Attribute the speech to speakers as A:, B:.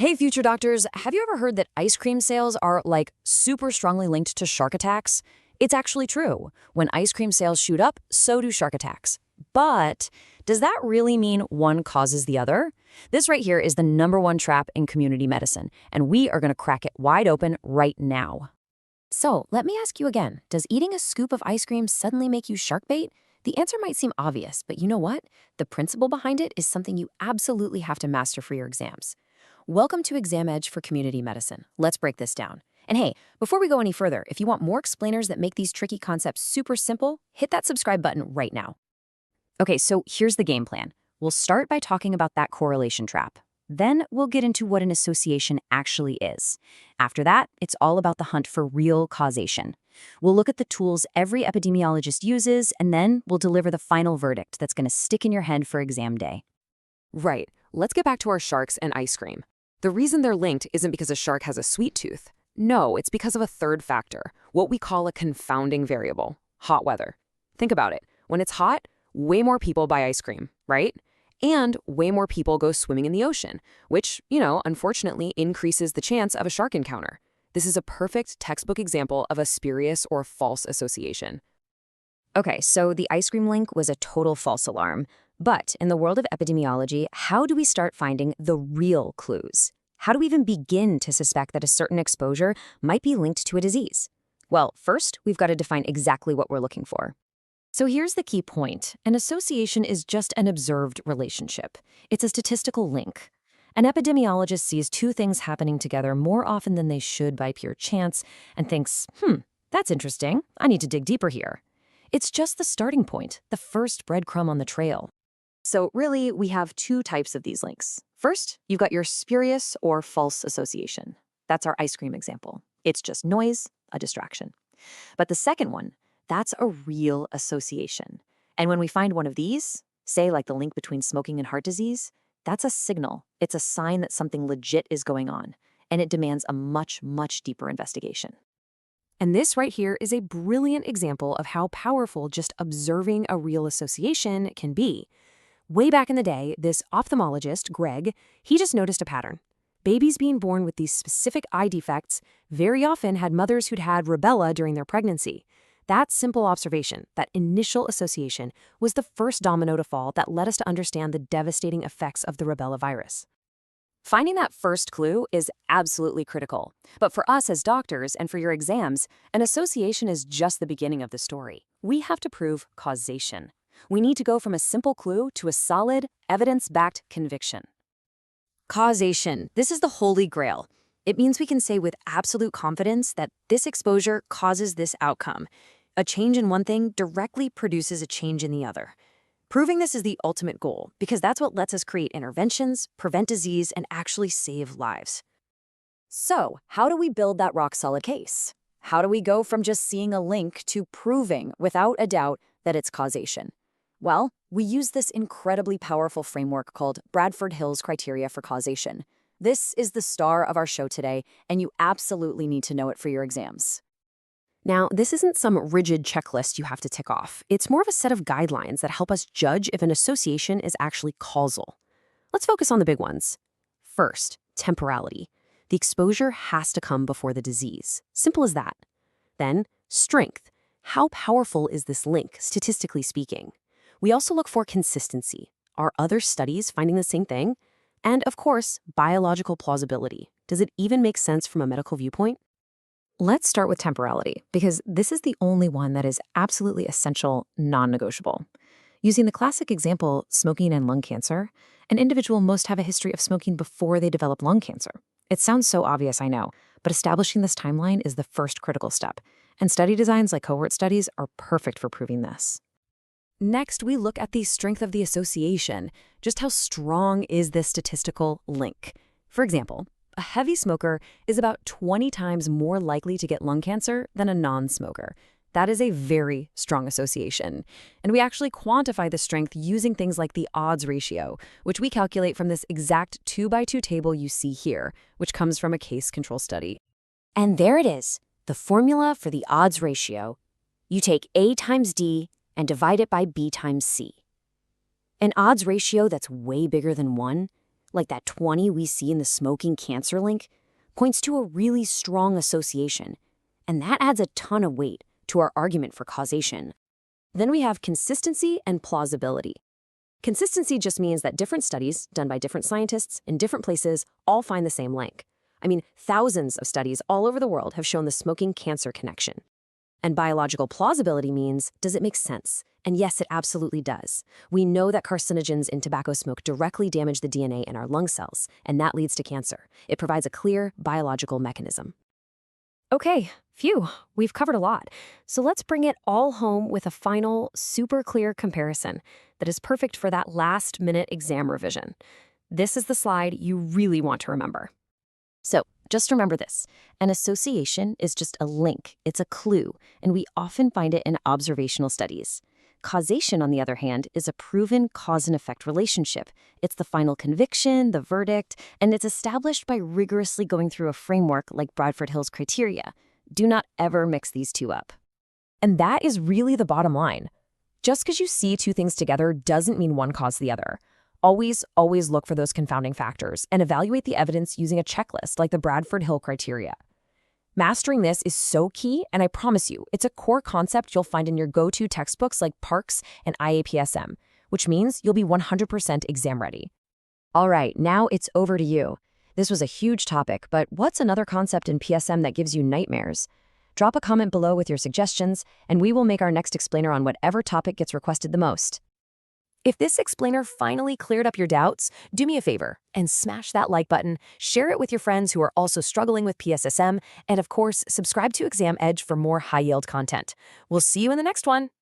A: Hey, future doctors, have you ever heard that ice cream sales are, like, super strongly linked to shark attacks? It's actually true. When ice cream sales shoot up, so do shark attacks. But does that really mean one causes the other? This right here is the #1 trap in community medicine, and we are going to crack it wide open right now.
B: So, let me ask you again, does eating a scoop of ice cream suddenly make you shark bait? The answer might seem obvious, but you know what? The principle behind it is something you absolutely have to master for your exams. Welcome to Exam Edge for Community Medicine. Let's break this down. And hey, before we go any further, if you want more explainers that make these tricky concepts super simple, hit that subscribe button right now.
A: Okay, so here's the game plan. We'll start by talking about that correlation trap. Then we'll get into what an association actually is. After that, it's all about the hunt for real causation. We'll look at the tools every epidemiologist uses, and then we'll deliver the final verdict that's going to stick in your head for exam day.
C: Right, let's get back to our sharks and ice cream. The reason they're linked isn't because a shark has a sweet tooth. No, it's because of a third factor, what we call a confounding variable, hot weather. Think about it. When it's hot, way more people buy ice cream, right? And way more people go swimming in the ocean, which, unfortunately increases the chance of a shark encounter. This is a perfect textbook example of a spurious or false association.
A: Okay, so the ice cream link was a total false alarm. But in the world of epidemiology, how do we start finding the real clues? How do we even begin to suspect that a certain exposure might be linked to a disease? Well, first, we've got to define exactly what we're looking for. So here's the key point. An association is just an observed relationship. It's a statistical link. An epidemiologist sees two things happening together more often than they should by pure chance and thinks, that's interesting. I need to dig deeper here. It's just the starting point, the first breadcrumb on the trail. So really, we have two types of these links. First, you've got your spurious or false association. That's our ice cream example. It's just noise, a distraction. But the second one, that's a real association. And when we find one of these, say like the link between smoking and heart disease, that's a signal. It's a sign that something legit is going on, and it demands a much, much deeper investigation.
C: And this right here is a brilliant example of how powerful just observing a real association can be. Way back in the day, this ophthalmologist, Greg, he just noticed a pattern. Babies being born with these specific eye defects very often had mothers who'd had rubella during their pregnancy. That simple observation, that initial association, was the first domino to fall that led us to understand the devastating effects of the rubella virus. Finding that first clue is absolutely critical. But for us as doctors and for your exams, an association is just the beginning of the story. We have to prove causation. We need to go from a simple clue to a solid, evidence-backed conviction.
A: Causation. This is the holy grail. It means we can say with absolute confidence that this exposure causes this outcome. A change in one thing directly produces a change in the other. Proving this is the ultimate goal, because that's what lets us create interventions, prevent disease, and actually save lives. So, how do we build that rock-solid case? How do we go from just seeing a link to proving, without a doubt, that it's causation? Well, we use this incredibly powerful framework called Bradford-Hill's criteria for causation. This is the star of our show today, and you absolutely need to know it for your exams.
C: Now, this isn't some rigid checklist you have to tick off. It's more of a set of guidelines that help us judge if an association is actually causal. Let's focus on the big ones. First, temporality. The exposure has to come before the disease. Simple as that. Then, strength. How powerful is this link, statistically speaking? We also look for consistency. Are other studies finding the same thing? And, of course, biological plausibility. Does it even make sense from a medical viewpoint?
B: Let's start with temporality, because this is the only one that is absolutely essential, non-negotiable. Using the classic example, smoking and lung cancer, an individual must have a history of smoking before they develop lung cancer. It sounds so obvious, I know, but establishing this timeline is the first critical step, and study designs like cohort studies are perfect for proving this.
C: Next, we look at the strength of the association. Just how strong is this statistical link? For example, a heavy smoker is about 20 times more likely to get lung cancer than a non-smoker. That is a very strong association. And we actually quantify the strength using things like the odds ratio, which we calculate from this exact 2x2 table you see here, which comes from a case control study.
A: And there it is, the formula for the odds ratio. You take A times D and divide it by B times C. An odds ratio that's way bigger than 1 like that 20 we see in the smoking cancer link, points to a really strong association. And that adds a ton of weight to our argument for causation. Then we have consistency and plausibility. Consistency just means that different studies, done by different scientists in different places, all find the same link. I mean, thousands of studies all over the world have shown the smoking cancer connection. And biological plausibility means, does it make sense? And yes, it absolutely does. We know that carcinogens in tobacco smoke directly damage the DNA in our lung cells, and that leads to cancer. It provides a clear biological mechanism.
C: Okay, phew, we've covered a lot. So let's bring it all home with a final, super clear comparison that is perfect for that last-minute exam revision. This is the slide you really want to remember.
B: So, just remember this. An association is just a link. It's a clue, and we often find it in observational studies. Causation, on the other hand, is a proven cause and effect relationship. It's the final conviction, the verdict, and it's established by rigorously going through a framework like Bradford Hill's criteria. Do not ever mix these two up.
C: And that is really the bottom line. Just because you see two things together doesn't mean one caused the other. Always look for those confounding factors and evaluate the evidence using a checklist like the Bradford Hill criteria. Mastering this is so key, and I promise you, it's a core concept you'll find in your go-to textbooks like Parks and PSM, which means you'll be 100% exam ready.
A: All right, now it's over to you. This was a huge topic, but what's another concept in PSM that gives you nightmares? Drop a comment below with your suggestions, and we will make our next explainer on whatever topic gets requested the most.
C: If this explainer finally cleared up your doubts, do me a favor and smash that like button, share it with your friends who are also struggling with PSSM, and of course, subscribe to Exam Edge for more high-yield content. We'll see you in the next one.